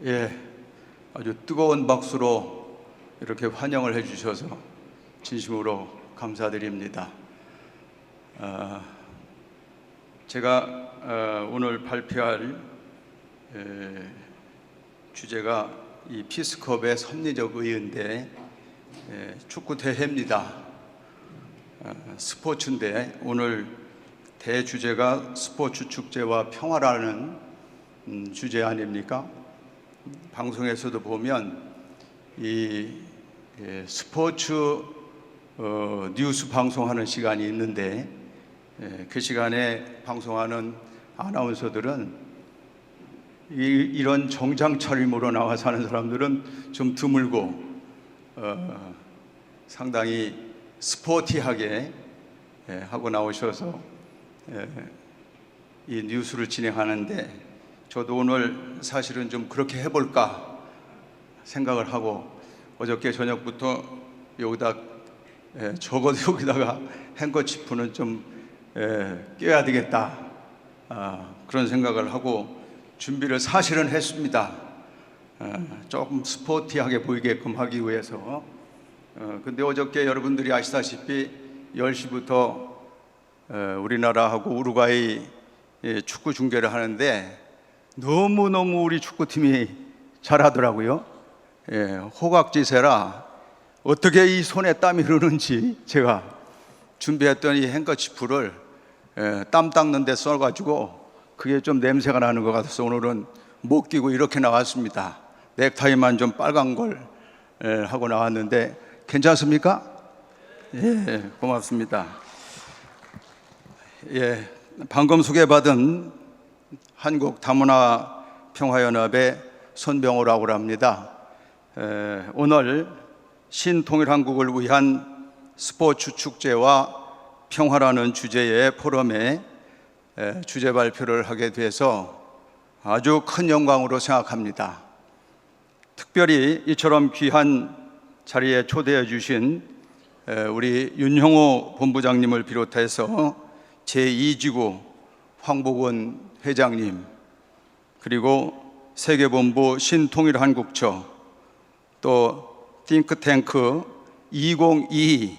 예, 아주 뜨거운 박수로 이렇게 환영을 해주셔서 진심으로 감사드립니다. 제가 오늘 발표할 주제가 이 피스컵의 섭리적 의의인데 축구 대회입니다. 스포츠인데 오늘 대주제가 스포츠 축제와 평화라는 주제 아닙니까? 방송에서도 보면 이 스포츠 뉴스 방송하는 시간이 있는데 그 시간에 방송하는 아나운서들은 이런 정장 차림으로 나와서 하는 사람들은 좀 드물고 상당히 스포티하게 하고 나오셔서 이 뉴스를 진행하는데 저도 오늘 사실은 좀 그렇게 해볼까 생각을 하고 어저께 저녁부터 여기다 적어도 여기다가 행거치프는 좀 껴야 되겠다 그런 생각을 하고 준비를 사실은 했습니다. 조금 스포티하게 보이게끔 하기 위해서. 근데 어저께 여러분들이 아시다시피 10시부터 우리나라하고 우루과이 축구 중계를 하는데 너무너무 우리 축구팀이 잘하더라고요. 호각지세라 어떻게 이 손에 땀이 흐르는지 제가 준비했더니 행거치프를 땀 닦는 데 써가지고 그게 좀 냄새가 나는 것 같아서 오늘은 못 끼고 이렇게 나왔습니다. 넥타이만 좀 빨간 걸 하고 나왔는데 괜찮습니까? 예, 고맙습니다. 예, 방금 소개받은 한국 다문화 평화연합의 손병호라고 합니다. 오늘 신통일한국을 위한 스포츠 축제와 평화라는 주제의 포럼에 주제 발표를 하게 돼서 아주 큰 영광으로 생각합니다. 특별히 이처럼 귀한 자리에 초대해 주신 우리 윤형호 본부장님을 비롯해서 제2지구 황복원 회장님, 그리고 세계본부 신통일한국처, 또 띵크탱크 2022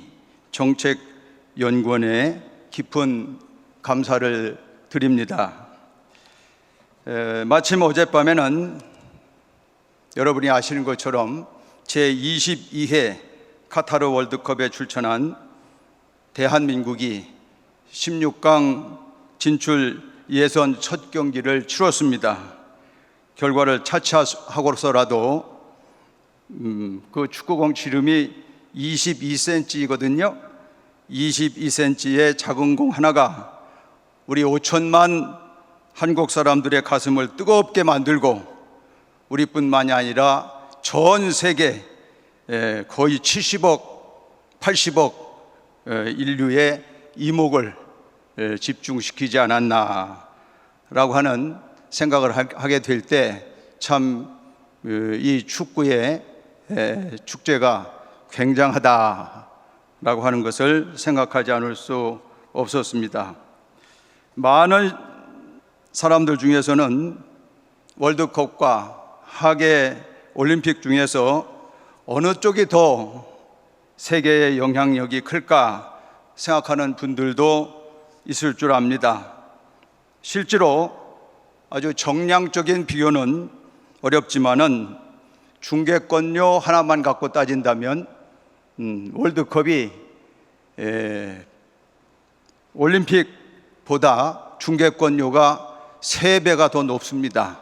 정책연구원에 깊은 감사를 드립니다. 마침 어젯밤에는 여러분이 아시는 것처럼 제22회 카타르 월드컵에 출전한 대한민국이 16강 진출 예선 첫 경기를 치렀습니다. 결과를 차치하고서라도 그 축구공 지름이 22cm이거든요. 22cm의 작은 공 하나가 우리 5천만 한국 사람들의 가슴을 뜨겁게 만들고 우리뿐만이 아니라 전 세계 거의 70억, 80억 인류의 이목을 집중시키지 않았나라고 하는 생각을 하게 될 때 참 이 축구의 축제가 굉장하다라고 하는 것을 생각하지 않을 수 없었습니다. 많은 사람들 중에서는 월드컵과 하계 올림픽 중에서 어느 쪽이 더 세계의 영향력이 클까 생각하는 분들도 있을 줄 압니다. 실제로 아주 정량적인 비교는 어렵지만은 중계권료 하나만 갖고 따진다면 월드컵이 올림픽보다 중계권료가 3배가 더 높습니다.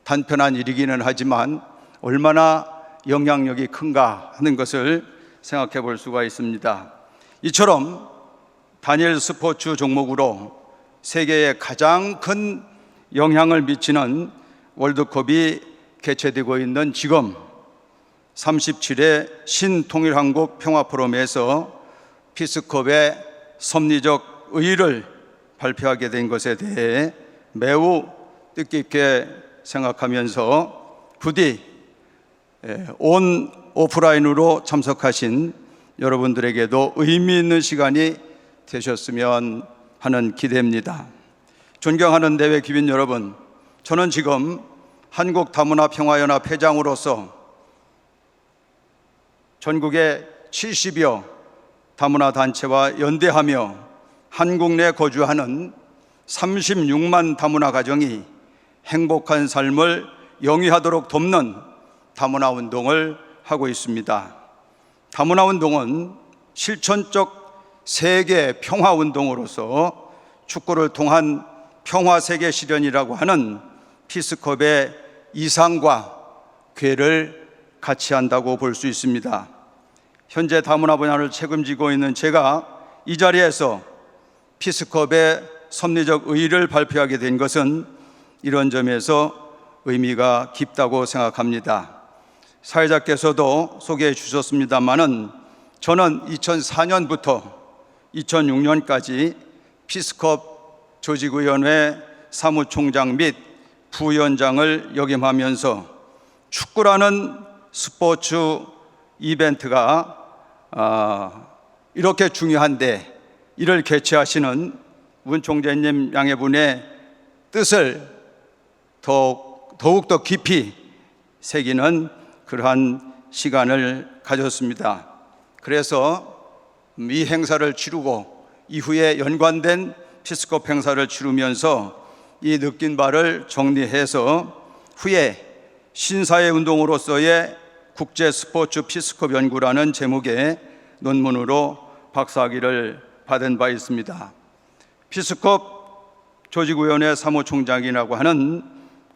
단편한 일이기는 하지만 얼마나 영향력이 큰가 하는 것을 생각해 볼 수가 있습니다. 이처럼 단일 스포츠 종목으로 세계에 가장 큰 영향을 미치는 월드컵이 개최되고 있는 지금 37회 신통일한국 평화포럼에서 피스컵의 섭리적 의의를 발표하게 된 것에 대해 매우 뜻깊게 생각하면서 부디 온 오프라인으로 참석하신 여러분들에게도 의미 있는 시간이 되셨으면 하는 기대입니다. 존경하는 대회 귀빈 여러분, 저는 지금 한국다문화평화연합 회장으로서 전국의 70여 다문화 단체와 연대하며 한국 내 거주하는 36만 다문화 가정이 행복한 삶을 영위하도록 돕는 다문화 운동을 하고 있습니다. 다문화 운동은 실천적 세계 평화 운동으로서 축구를 통한 평화 세계 실현이라고 하는 피스컵의 이상과 궤를 같이 한다고 볼 수 있습니다. 현재 다문화 분야를 책임지고 있는 제가 이 자리에서 피스컵의 섭리적 의의를 발표하게 된 것은 이런 점에서 의미가 깊다고 생각합니다. 사회자께서도 소개해 주셨습니다마는 저는 2004년부터 2006년까지 피스컵 조직위원회 사무총장 및 부위원장을 역임하면서 축구라는 스포츠 이벤트가 이렇게 중요한데 이를 개최하시는 문 총재님 양해분의 뜻을 더욱더 깊이 새기는 그러한 시간을 가졌습니다. 그래서 이 행사를 치르고 이후에 연관된 피스컵 행사를 치르면서 이 느낀 바를 정리해서 후에 신사회 운동으로서의 국제 스포츠 피스컵 연구라는 제목의 논문으로 박사학위를 받은 바 있습니다. 피스컵 조직위원회 사무총장이라고 하는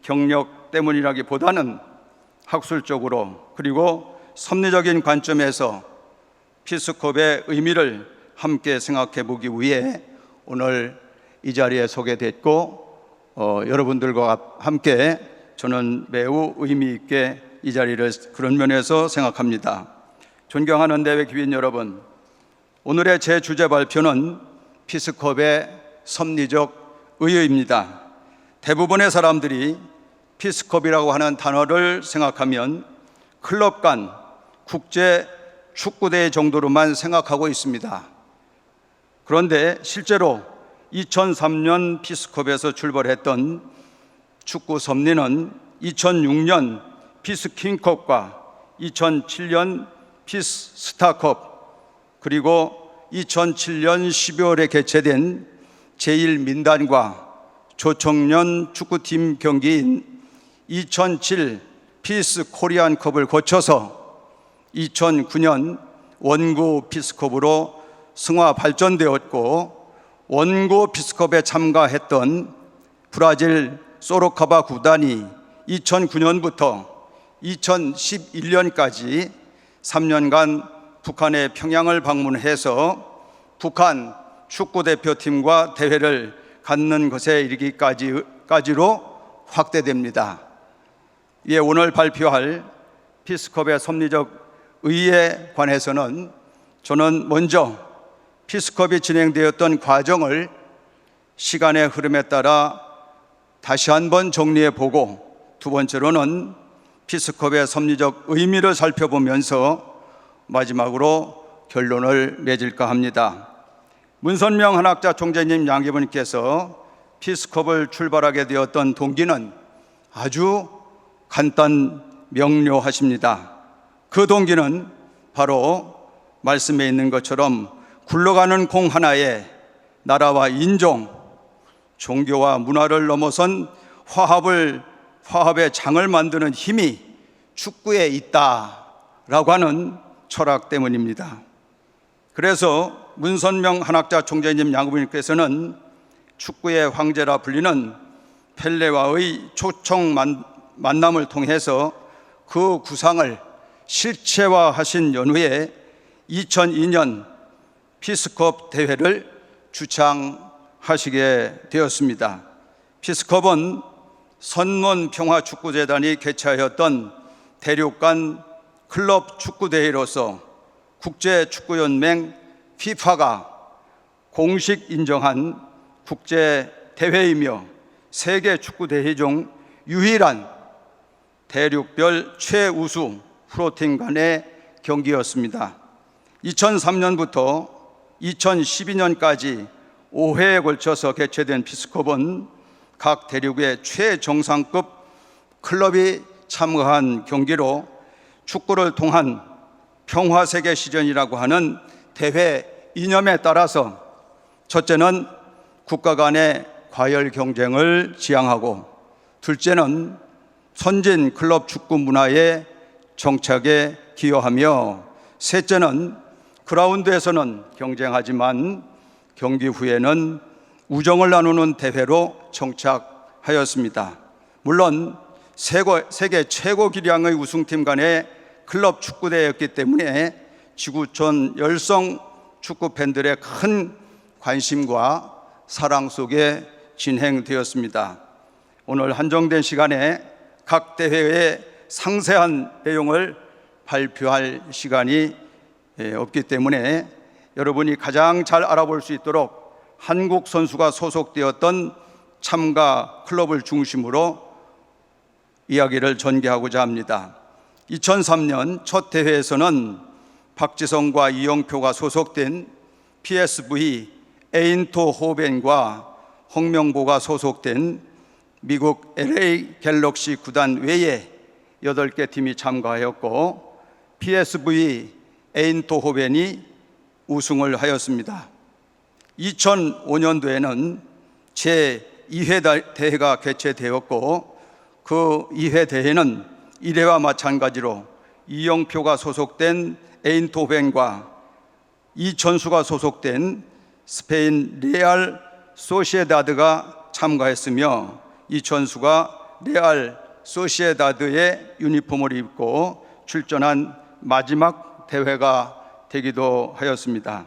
경력 때문이라기보다는 학술적으로 그리고 섭리적인 관점에서 피스컵의 의미를 함께 생각해 보기 위해 오늘 이 자리에 서게 됐고 여러분들과 함께 저는 매우 의미 있게 이 자리를 그런 면에서 생각합니다. 존경하는 대회 귀빈 여러분, 오늘의 제 주제 발표는 피스컵의 섭리적 의의입니다. 대부분의 사람들이 피스컵이라고 하는 단어를 생각하면 클럽 간 국제 축구대회 정도로만 생각하고 있습니다. 그런데 실제로 2003년 피스컵에서 출발했던 축구 섭리는 2006년 피스킹컵과 2007년 피스스타컵 그리고 2007년 12월에 개최된 제1민단과 조청년 축구팀 경기인 2007 피스 코리안컵을 거쳐서 2009년 원구 피스컵으로 승화 발전되었고 원고 피스컵에 참가했던 브라질 소로카바 구단이 2009년부터 2011년까지 3년간 북한의 평양을 방문해서 북한 축구대표팀과 대회를 갖는 것에 이르기까지로 확대됩니다. 예, 오늘 발표할 피스컵의 섭리적 의의에 관해서는 저는 먼저 피스컵이 진행되었던 과정을 시간의 흐름에 따라 다시 한번 정리해 보고 두 번째로는 피스컵의 섭리적 의미를 살펴보면서 마지막으로 결론을 맺을까 합니다. 문선명 한학자 총재님 양계분께서 피스컵을 출발하게 되었던 동기는 아주 간단 명료하십니다. 그 동기는 바로 말씀에 있는 것처럼 굴러가는 공 하나에 나라와 인종, 종교와 문화를 넘어선 화합의 장을 만드는 힘이 축구에 있다라고 하는 철학 때문입니다. 그래서 문선명 한학자 총재님 양부님께서는 축구의 황제라 불리는 펠레와의 초청 만남을 통해서 그 구상을 실체화하신 연후에 2002년 피스컵 대회를 주창하시게 되었습니다. 피스컵은 선문평화축구재단이 개최하였던 대륙 간 클럽 축구대회로서 국제축구연맹 FIFA가 공식 인정한 국제대회이며 세계 축구대회 중 유일한 대륙별 최우수 프로팀 간의 경기였습니다. 2003년부터 2012년까지 5회에 걸쳐서 개최된 피스컵은 각 대륙의 최정상급 클럽이 참가한 경기로 축구를 통한 평화세계 시전이라고 하는 대회 이념에 따라서 첫째는 국가 간의 과열 경쟁을 지향하고, 둘째는 선진 클럽 축구 문화의 정착에 기여하며, 셋째는 그라운드에서는 경쟁하지만 경기 후에는 우정을 나누는 대회로 정착하였습니다. 물론 세계 최고 기량의 우승팀 간의 클럽 축구대회였기 때문에 지구촌 열성 축구 팬들의 큰 관심과 사랑 속에 진행되었습니다. 오늘 한정된 시간에 각 대회의 상세한 내용을 발표할 시간이 없기 때문에 여러분이 가장 잘 알아볼 수 있도록 한국 선수가 소속되었던 참가 클럽을 중심으로 이야기를 전개하고자 합니다. 2003년 첫 대회에서는 박지성과 이영표가 소속된 PSV 에인토호벤과 홍명보가 소속된 미국 LA 갤럭시 구단 외에 8개 팀이 참가하였고, PSV 에인토호벤이 우승을 하였습니다. 2005년도에는 제2회 대회가 개최되었고, 그 2회 대회는 1회와 마찬가지로 이영표가 소속된 에인토호벤과 이천수가 소속된 스페인 레알 소시에다드가 참가했으며, 이천수가 레알 소시에다드의 유니폼을 입고 출전한 마지막 대회가 되기도 하였습니다.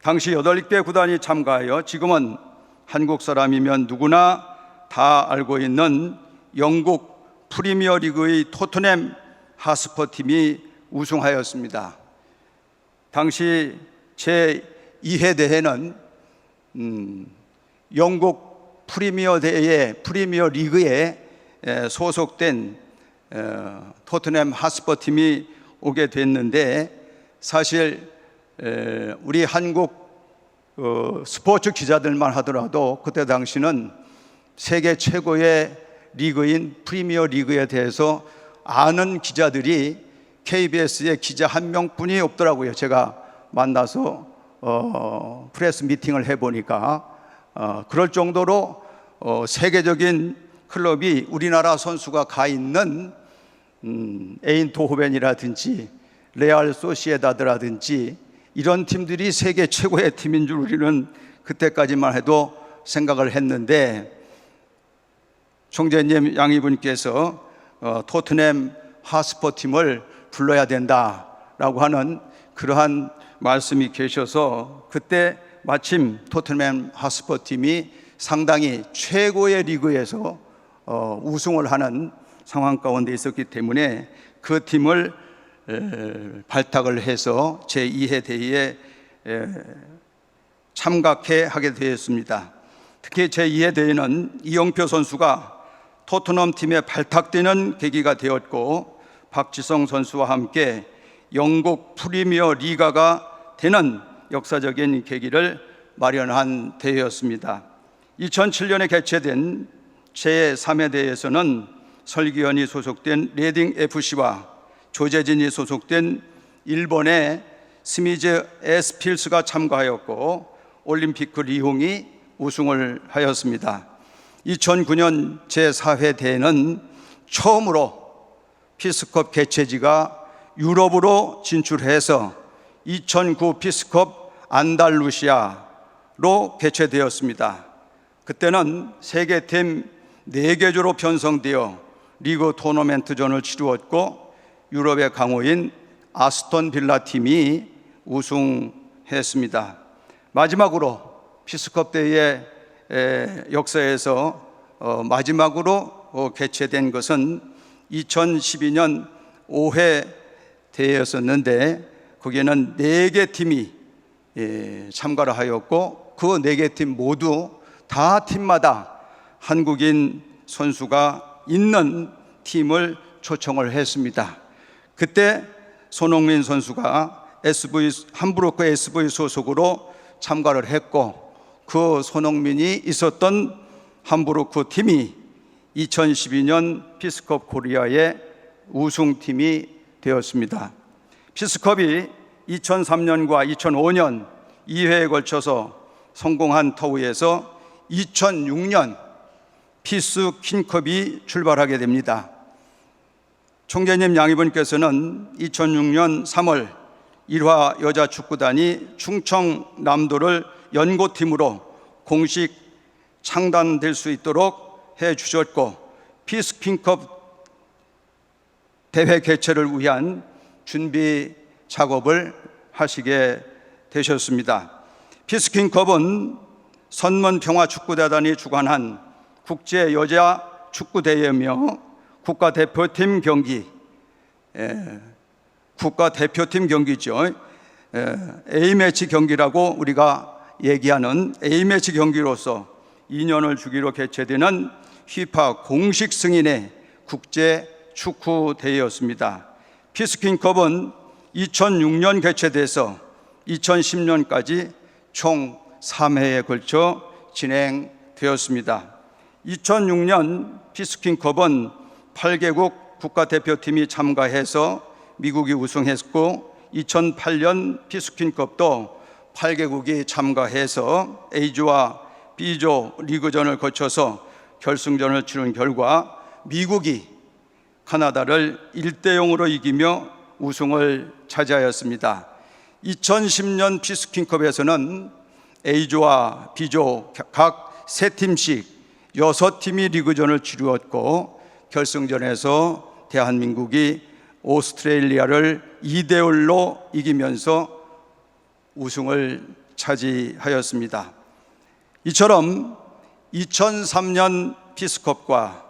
당시 8개 구단이 참가하여 지금은 한국 사람이면 누구나 다 알고 있는 영국 프리미어리그의 토트넘 하스퍼 팀이 우승하였습니다. 당시 제2회 대회는 영국 프리미어 리그에 소속된 토트넘 하스퍼 팀이 오게 됐는데, 사실 우리 한국 스포츠 기자들만 하더라도 그때 당시는 세계 최고의 리그인 프리미어 리그에 대해서 아는 기자들이 KBS의 기자 한 명뿐이 없더라고요. 제가 만나서 프레스 미팅을 해보니까 그럴 정도로 세계적인 클럽이 우리나라 선수가 가 있는 에인토호벤이라든지 레알 소시에다드라든지 이런 팀들이 세계 최고의 팀인 줄 우리는 그때까지만 해도 생각을 했는데, 총재님 양이분께서 토트넘 하스퍼 팀을 불러야 된다라고 하는 그러한 말씀이 계셔서, 그때 마침 토트넘 하스퍼 팀이 상당히 최고의 리그에서 우승을 하는 상황 가운데 있었기 때문에 그 팀을 발탁을 해서 제2회 대회에 참가해 하게 되었습니다. 특히 제2회 대회는 이영표 선수가 토트넘 팀에 발탁되는 계기가 되었고, 박지성 선수와 함께 영국 프리미어 리가가 되는 역사적인 계기를 마련한 대회였습니다. 2007년에 개최된 제3회 대회에서는 설기현이 소속된 레딩 FC와 조재진이 소속된 일본의 스미즈 에스필스가 참가하였고, 올림피크 리옹이 우승을 하였습니다. 2009년 제4회 대회는 처음으로 피스컵 개최지가 유럽으로 진출해서 2009 피스컵 안달루시아로 개최되었습니다. 그때는 세계팀 4개조로 편성되어 리그 토너먼트전을 치루었고, 유럽의 강호인 아스톤 빌라 팀이 우승했습니다. 마지막으로 피스컵 대회 역사에서 마지막으로 개최된 것은 2012년 5회 대회였었는데, 거기에는 4개 팀이 참가를 하였고, 그 4개 팀 모두 다 팀마다 한국인 선수가 있는 팀을 초청을 했습니다. 그때 손흥민 선수가 함부르크 SV 소속으로 참가를 했고, 그 손흥민이 있었던 함부르크 팀이 2012년 피스컵 코리아의 우승팀이 되었습니다. 피스컵이 2003년과 2005년 2회에 걸쳐서 성공한 터위에서 2006년 피스 킹컵이 출발하게 됩니다. 총재님 양이분께서는 2006년 3월 1화 여자축구단이 충청남도를 연고팀으로 공식 창단될 수 있도록 해주셨고, 피스 킹컵 대회 개최를 위한 준비 작업을 하시게 되셨습니다. 피스 킹컵은 선문평화축구대단이 주관한 국제 여자 축구대회며 국가대표팀 경기죠. A매치 경기라고 우리가 얘기하는 A매치 경기로서 2년을 주기로 개최되는 휘파 공식 승인의 국제 축구 대회였습니다. 피스킹컵은 2006년 개최돼서 2010년까지 총 3회에 걸쳐 진행되었습니다. 2006년 피스킹컵은 8개국 국가대표팀이 참가해서 미국이 우승했고, 2008년 피스킹컵도 8개국이 참가해서 A조와 B조 리그전을 거쳐서 결승전을 치른 결과 미국이 카나다를 1대0으로 이기며 우승을 차지하였습니다. 2010년 피스킹컵에서는 A조와 B조 각 3팀씩 6팀이 리그전을 치루었고, 결승전에서 대한민국이 오스트레일리아를 2대1로 이기면서 우승을 차지하였습니다. 이처럼 2003년 피스컵과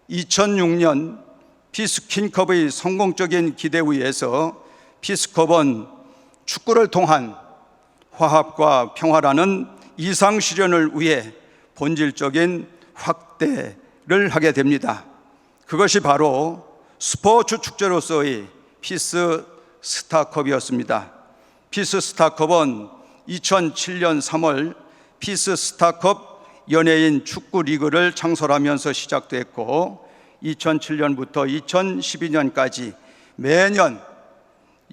2006년 피스킹컵의 성공적인 기대 위에서 피스컵은 축구를 통한 화합과 평화라는 이상 실현을 위해 본질적인 확대를 하게 됩니다. 그것이 바로 스포츠 축제로서의 피스 스타컵이었습니다. 피스 스타컵은 2007년 3월 피스 스타컵 연예인 축구 리그를 창설하면서 시작됐고, 2007년부터 2012년까지 매년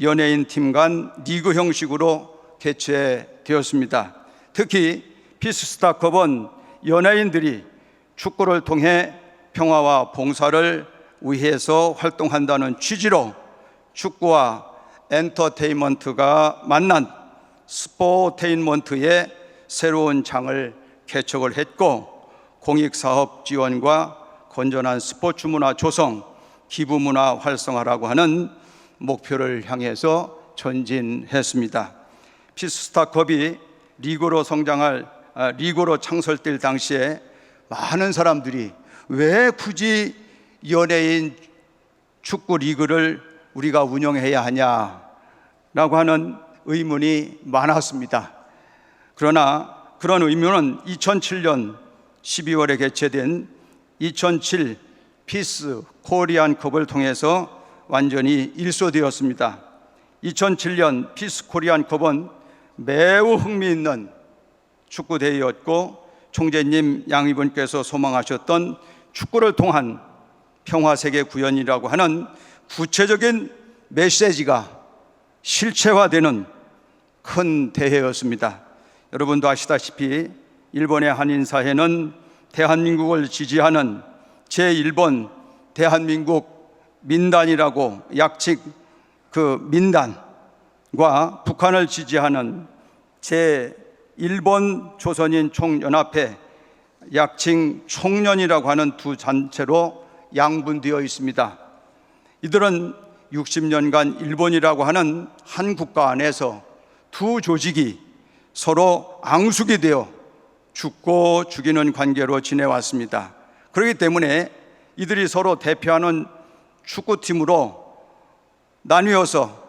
연예인 팀 간 리그 형식으로 개최되었습니다. 특히 피스 스타컵은 연예인들이 축구를 통해 평화와 봉사를 위해서 활동한다는 취지로 축구와 엔터테인먼트가 만난 스포테인먼트의 새로운 장을 개척을 했고, 공익사업 지원과 건전한 스포츠 문화 조성, 기부 문화 활성화라고 하는 목표를 향해서 전진했습니다. 피스 스타컵이 리그로 창설될 당시에 많은 사람들이 왜 굳이 연예인 축구 리그를 우리가 운영해야 하냐라고 하는 의문이 많았습니다. 그러나 그런 의문은 2007년 12월에 개최된 2007 피스 코리안컵을 통해서 완전히 일소되었습니다. 2007년 피스 코리안컵은 매우 흥미있는 축구 대회였고, 총재님 양이분께서 소망하셨던 축구를 통한 평화세계 구현이라고 하는 구체적인 메시지가 실체화되는 큰 대회였습니다. 여러분도 아시다시피 일본의 한인사회는 대한민국을 지지하는 제1본 대한민국 민단이라고 약칭 그 민단과 북한을 지지하는 제1본 조선인 총연합회 약칭 총련이라고 하는 두 단체로 양분되어 있습니다. 이들은 60년간 일본이라고 하는 한 국가 안에서 두 조직이 서로 앙숙이 되어 죽고 죽이는 관계로 지내왔습니다. 그렇기 때문에 이들이 서로 대표하는 축구팀으로 나뉘어서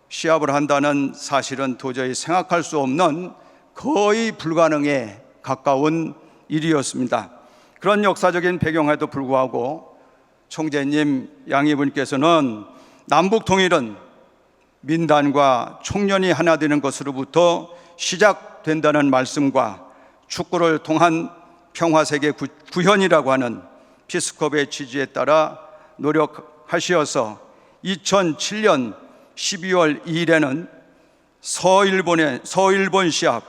시합을 한다는 사실은 도저히 생각할 수 없는 거의 불가능에 가까운 일이었습니다. 그런 역사적인 배경에도 불구하고 총재님 양이분께서는 남북 통일은 민단과 총련이 하나 되는 것으로부터 시작된다는 말씀과 축구를 통한 평화세계 구현이라고 하는 피스컵의 취지에 따라 노력하시어서 2007년 12월 2일에는 서일본 시합,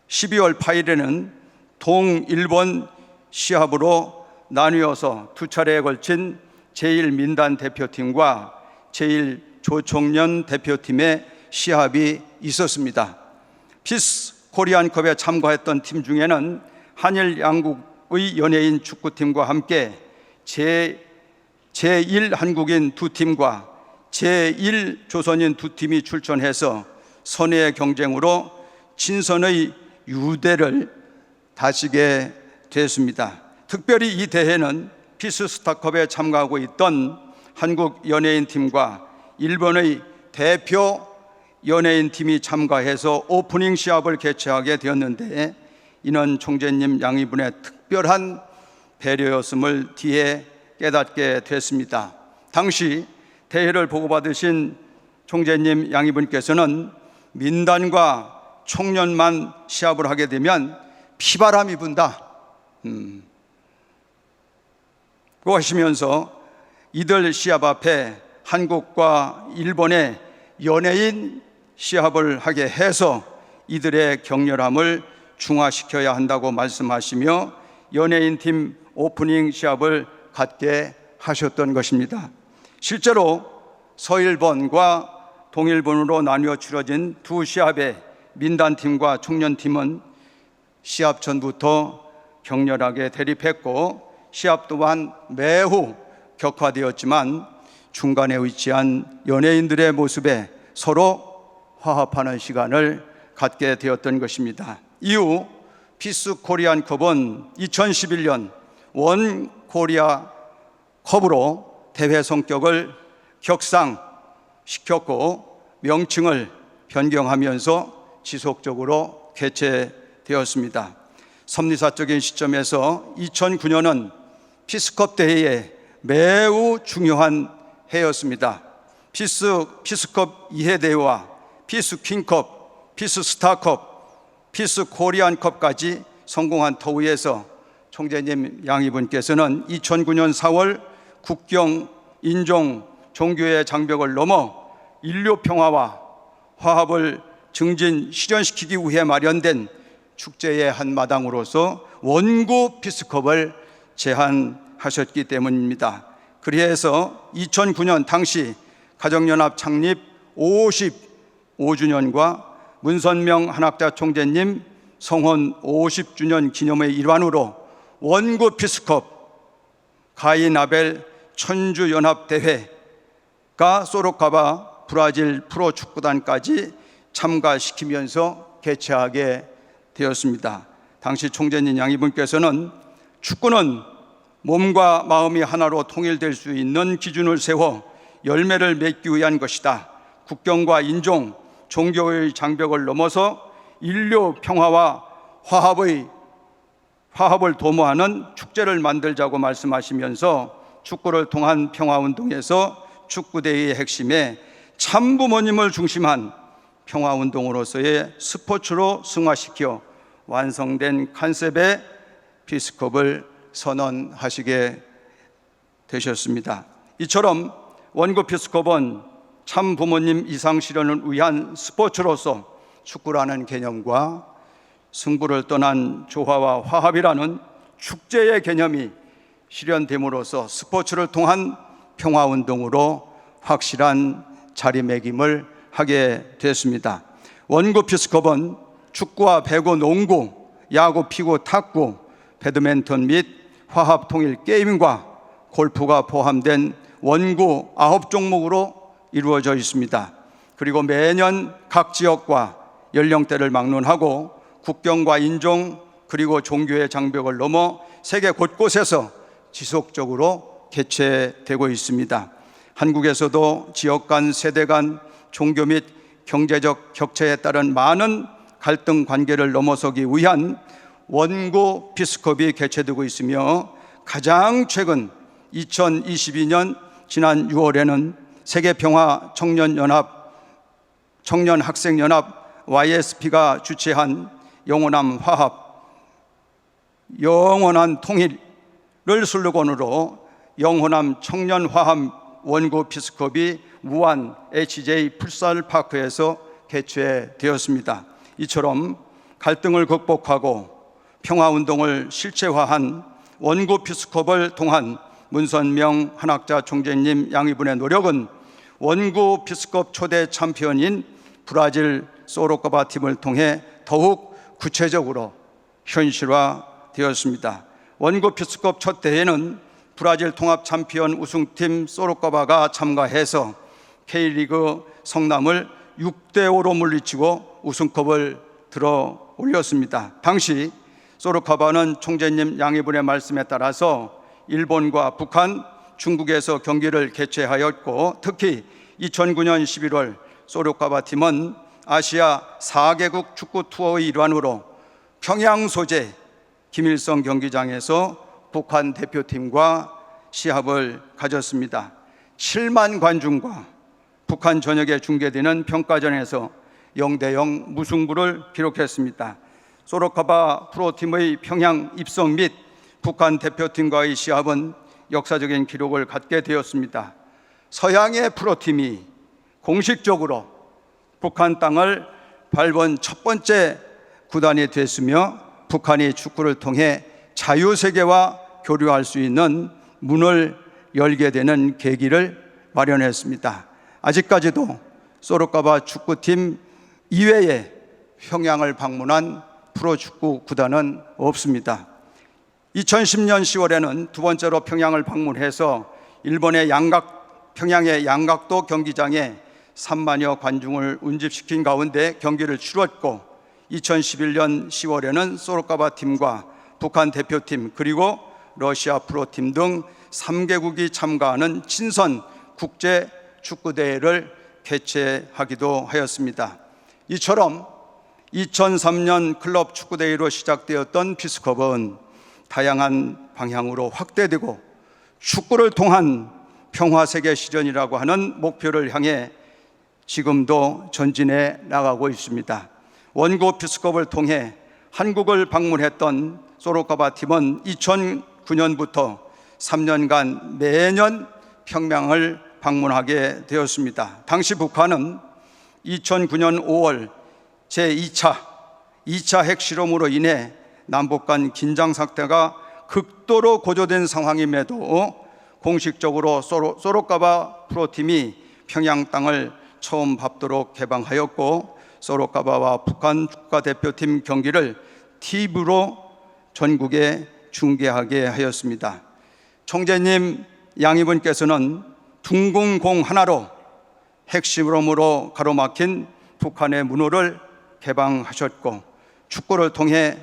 12월 8일에는 동일본 시합으로 나뉘어서 두 차례에 걸친 제1민단 대표팀과 제1조총련 대표팀의 시합이 있었습니다. 피스 코리안컵에 참가했던 팀 중에는 한일 양국의 연예인 축구팀과 함께 제1 한국인 두 팀과 제1 조선인 두 팀이 출전해서 선의의 경쟁으로 친선의 유대를 다지게 됐습니다. 특별히 이 대회는 피스스타컵에 참가하고 있던 한국 연예인 팀과 일본의 대표 연예인 팀이 참가해서 오프닝 시합을 개최하게 되었는데, 이는 총재님 양희분의 특별한 배려였음을 뒤에 깨닫게 됐습니다. 당시 대회를 보고받으신 총재님 양희분께서는 민단과 총련만 시합을 하게 되면 피바람이 분다 고 하시면서 이들 시합 앞에 한국과 일본의 연예인 시합을 하게 해서 이들의 격렬함을 중화시켜야 한다고 말씀하시며 연예인 팀 오프닝 시합을 갖게 하셨던 것입니다. 실제로 서일본과 동일본으로 나뉘어 치러진 두 시합의 민단팀과 총련팀은 시합 전부터 격렬하게 대립했고 시합 또한 매우 격화되었지만 중간에 위치한 연예인들의 모습에 서로 화합하는 시간을 갖게 되었던 것입니다. 이후 피스 코리안컵은 2011년 원 코리아 컵으로 대회 성격을 격상시켰고 명칭을 변경하면서 지속적으로 개최되었습니다. 섭리사적인 시점에서 2009년은 피스컵 대회에 매우 중요한 해였습니다. 피스컵 2회 대회와 피스퀸컵, 피스스타컵, 피스코리안컵까지 성공한 터위에서 총재님 양희분께서는 2009년 4월 국경, 인종, 종교의 장벽을 넘어 인류 평화와 화합을 증진 실현시키기 위해 마련된 축제의 한 마당으로서 원구 피스컵을 제안하셨기 때문입니다. 그래서 2009년 당시 가정연합 창립 55주년과 문선명 한학자 총재님 성혼 50주년 기념의 일환으로 원구 피스컵 가인 아벨 천주연합대회가 소로카바 브라질 프로축구단까지 참가시키면서 개최하게 되었습니다. 당시 총재님 양희분께서는 축구는 몸과 마음이 하나로 통일될 수 있는 기준을 세워 열매를 맺기 위한 것이다. 국경과 인종, 종교의 장벽을 넘어서 인류 평화와 화합을 도모하는 축제를 만들자고 말씀하시면서 축구를 통한 평화운동에서 축구대회의 핵심에 참부모님을 중심한 평화운동으로서의 스포츠로 승화시켜 완성된 컨셉의 피스컵을 선언하시게 되셨습니다. 이처럼 원구 피스컵은 참부모님 이상 실현을 위한 스포츠로서 축구라는 개념과 승부를 떠난 조화와 화합이라는 축제의 개념이 실현됨으로써 스포츠를 통한 평화운동으로 확실한 자리매김을 하게 됐습니다. 원구 피스컵은 축구와 배구, 농구, 야구, 피구, 탁구, 배드민턴 및 화합 통일 게임과 골프가 포함된 원구 9종목으로 이루어져 있습니다. 그리고 매년 각 지역과 연령대를 막론하고 국경과 인종 그리고 종교의 장벽을 넘어 세계 곳곳에서 지속적으로 개최되고 있습니다. 한국에서도 지역 간, 세대 간, 종교 및 경제적 격차에 따른 많은 갈등 관계를 넘어서기 위한 원구 피스컵이 개최되고 있으며 가장 최근 2022년 지난 6월에는 세계평화 청년학생연합 YSP가 주최한 영원한 화합, 영원한 통일 슬로건으로 영호남 청년화합 원구 피스컵이 무안 HJ 풋살파크에서 개최되었습니다. 이처럼 갈등을 극복하고 평화운동을 실체화한 원구 피스컵을 통한 문선명 한학자 총재님 양위분의 노력은 원구 피스컵 초대 챔피언인 브라질 소로카바 팀을 통해 더욱 구체적으로 현실화되었습니다. 원구 피스컵 첫 대회는 브라질 통합 챔피언 우승팀 소로카바가 참가해서 K리그 성남을 6대5로 물리치고 우승컵을 들어 올렸습니다. 당시 소로카바는 총재님 양위분의 말씀에 따라서 일본과 북한, 중국에서 경기를 개최하였고, 특히 2009년 11월 소로카바 팀은 아시아 4개국 축구 투어의 일환으로 평양 소재 김일성 경기장에서 북한 대표팀과 시합을 가졌습니다. 7만 관중과 북한 전역에 중계되는 평가전에서 0대0 무승부를 기록했습니다. 소로카바 프로팀의 평양 입성 및 북한 대표팀과의 시합은 역사적인 기록을 갖게 되었습니다. 서양의 프로팀이 공식적으로 북한 땅을 밟은 첫 번째 구단이 됐으며, 북한이 축구를 통해 자유세계와 교류할 수 있는 문을 열게 되는 계기를 마련했습니다. 아직까지도 소로카바 축구팀 이외에 평양을 방문한 프로축구 구단은 없습니다. 2010년 10월에는 두 번째로 평양을 방문해서 일본의 평양의 양각도 경기장에 3만여 관중을 운집시킨 가운데 경기를 치렀고, 2011년 10월에는 소로카바 팀과 북한 대표팀 그리고 러시아 프로팀 등 3개국이 참가하는 친선 국제 축구대회를 개최하기도 하였습니다. 이처럼 2003년 클럽 축구대회로 시작되었던 피스컵은 다양한 방향으로 확대되고 축구를 통한 평화세계 실현이라고 하는 목표를 향해 지금도 전진해 나가고 있습니다. 원고 피스컵을 통해 한국을 방문했던 소로카바 팀은 2009년부터 3년간 매년 평양을 방문하게 되었습니다. 당시 북한은 2009년 5월 제2차 핵실험으로 인해 남북 간 긴장 상태가 극도로 고조된 상황임에도 공식적으로 소로카바 프로팀이 평양 땅을 처음 밟도록 개방하였고, 소로카바와 북한 국가대표팀 경기를 TV로 전국에 중계하게 하였습니다. 총재님 양위분께서는 둥근공 하나로 핵실험으로 가로막힌 북한의 문호를 개방하셨고, 축구를 통해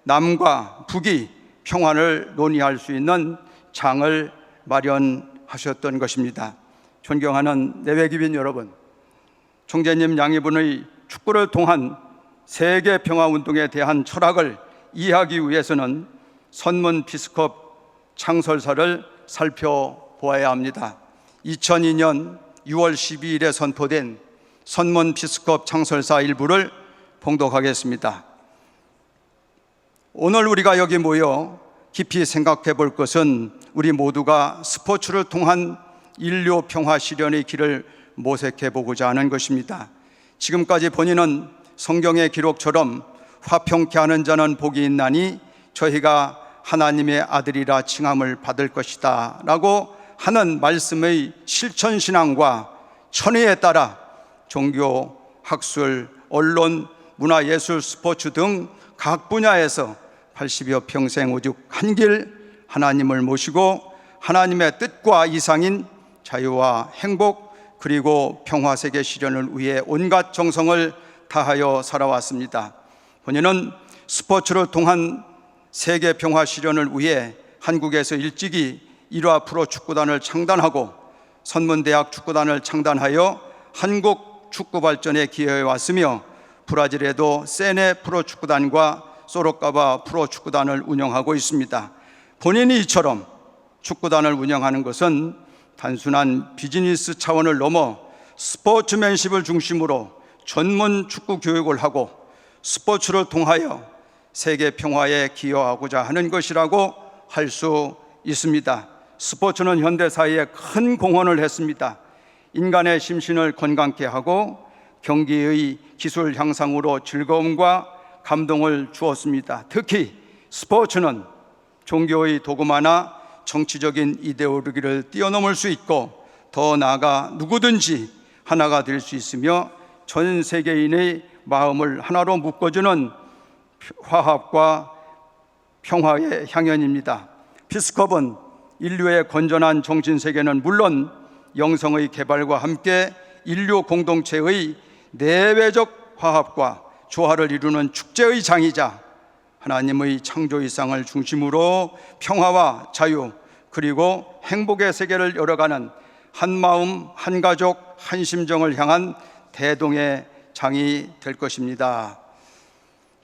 남과 북이 평화를 논의할 수 있는 장을 마련하셨던 것입니다. 존경하는 내외기빈 여러분, 총재님 양위분의 축구를 통한 세계 평화운동에 대한 철학을 이해하기 위해서는 선문 피스컵 창설사를 살펴보아야 합니다. 2002년 6월 12일에 선포된 선문 피스컵 창설사 일부를 봉독하겠습니다. 오늘 우리가 여기 모여 깊이 생각해 볼 것은 우리 모두가 스포츠를 통한 인류 평화 실현의 길을 모색해 보고자 하는 것입니다. 지금까지 본인은 성경의 기록처럼 화평케 하는 자는 복이 있나니 저희가 하나님의 아들이라 칭함을 받을 것이다 라고 하는 말씀의 실천신앙과 천의에 따라 종교, 학술, 언론, 문화예술, 스포츠 등 각 분야에서 80여 평생 오직 한 길 하나님을 모시고 하나님의 뜻과 이상인 자유와 행복 그리고 평화세계 실현을 위해 온갖 정성을 다하여 살아왔습니다. 본인은 스포츠를 통한 세계 평화 실현을 위해 한국에서 일찍이 일화 프로축구단을 창단하고 선문대학 축구단을 창단하여 한국 축구 발전에 기여해 왔으며, 브라질에도 세네 프로축구단과 소로카바 프로축구단을 운영하고 있습니다. 본인이 이처럼 축구단을 운영하는 것은 단순한 비즈니스 차원을 넘어 스포츠맨십을 중심으로 전문 축구 교육을 하고 스포츠를 통하여 세계 평화에 기여하고자 하는 것이라고 할 수 있습니다. 스포츠는 현대 사회에 큰 공헌을 했습니다. 인간의 심신을 건강케 하고 경기의 기술 향상으로 즐거움과 감동을 주었습니다. 특히 스포츠는 종교의 도구마나 정치적인 이데올로기를 뛰어넘을 수 있고 더 나아가 누구든지 하나가 될 수 있으며 전 세계인의 마음을 하나로 묶어주는 화합과 평화의 향연입니다. 피스컵은 인류의 건전한 정신세계는 물론 영성의 개발과 함께 인류 공동체의 내외적 화합과 조화를 이루는 축제의 장이자 하나님의 창조 이상을 중심으로 평화와 자유 그리고 행복의 세계를 열어가는 한마음 한가족 한심정을 향한 대동의 장이 될 것입니다.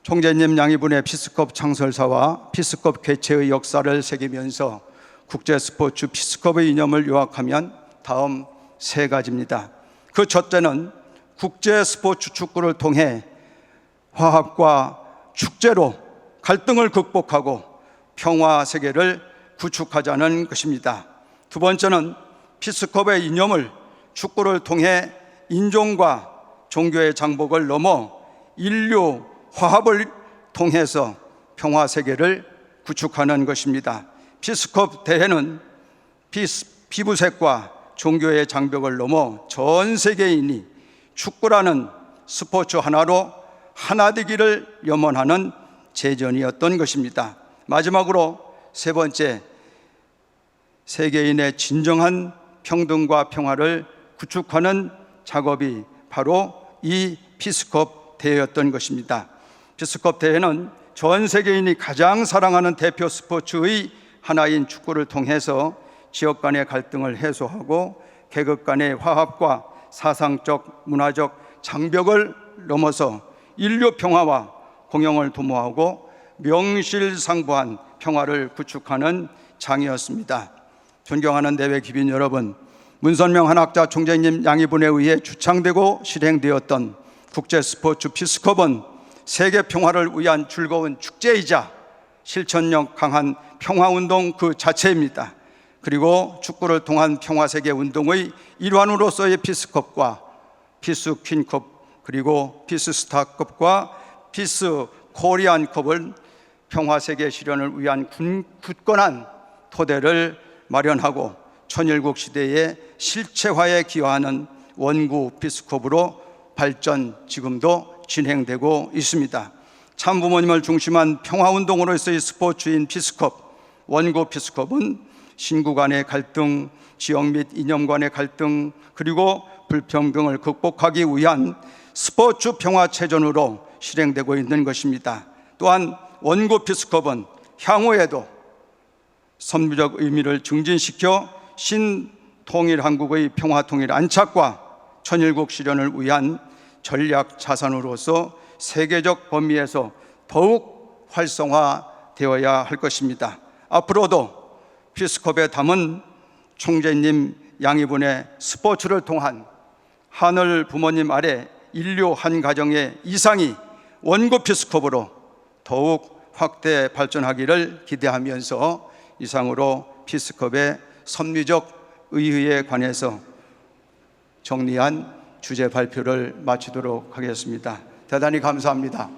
총재님 양희분의 피스컵 창설사와 피스컵 개최의 역사를 새기면서 국제스포츠 피스컵의 이념을 요약하면 다음 세 가지입니다. 그 첫째는 국제스포츠 축구를 통해 화합과 축제로 갈등을 극복하고 평화 세계를 구축하자는 것입니다. 두 번째는 피스컵의 이념을 축구를 통해 인종과 종교의 장벽을 넘어 인류 화합을 통해서 평화 세계를 구축하는 것입니다. 피스컵 대회는 피부색과 종교의 장벽을 넘어 전 세계인이 축구라는 스포츠 하나로 하나 되기를 염원하는 제전이었던 것입니다. 마지막으로 세 번째, 세계인의 진정한 평등과 평화를 구축하는 작업이 바로 이 피스컵 대회였던 것입니다. 피스컵 대회는 전 세계인이 가장 사랑하는 대표 스포츠의 하나인 축구를 통해서 지역 간의 갈등을 해소하고 계급 간의 화합과 사상적, 문화적 장벽을 넘어서 인류 평화와 공영을 도모하고 명실상부한 평화를 구축하는 장이었습니다. 존경하는 내외 귀빈 여러분, 문선명 한학자 총재님 양해분에 의해 주창되고 실행되었던 국제 스포츠 피스컵은 세계 평화를 위한 즐거운 축제이자 실천력 강한 평화운동 그 자체입니다. 그리고 축구를 통한 평화세계 운동의 일환으로서의 피스컵과 피스퀸컵 그리고 피스스타컵과 피스코리안컵을 평화세계 실현을 위한 굳건한 토대를 마련하고 천일국 시대의 실체화에 기여하는 원구 피스컵으로 발전 지금도 진행되고 있습니다. 참부모님을 중심한 평화운동으로서의 스포츠인 피스컵, 원구 피스컵은 신구 간의 갈등, 지역 및 이념 간의 갈등, 그리고 불평등을 극복하기 위한 스포츠 평화체전으로 실행되고 있는 것입니다. 또한 원구 피스컵은 향후에도 선무적 의미를 증진시켜 신통일 한국의 평화통일 안착과 천일국 실현을 위한 전략 자산으로서 세계적 범위에서 더욱 활성화되어야 할 것입니다. 앞으로도 피스컵에 담은 총재님 양희분의 스포츠를 통한 하늘 부모님 아래 인류 한 가정의 이상이 원구 피스컵으로 더욱 확대 발전하기를 기대하면서 이상으로 피스컵의 선미적 의의에 관해서 정리한 주제 발표를 마치도록 하겠습니다. 대단히 감사합니다.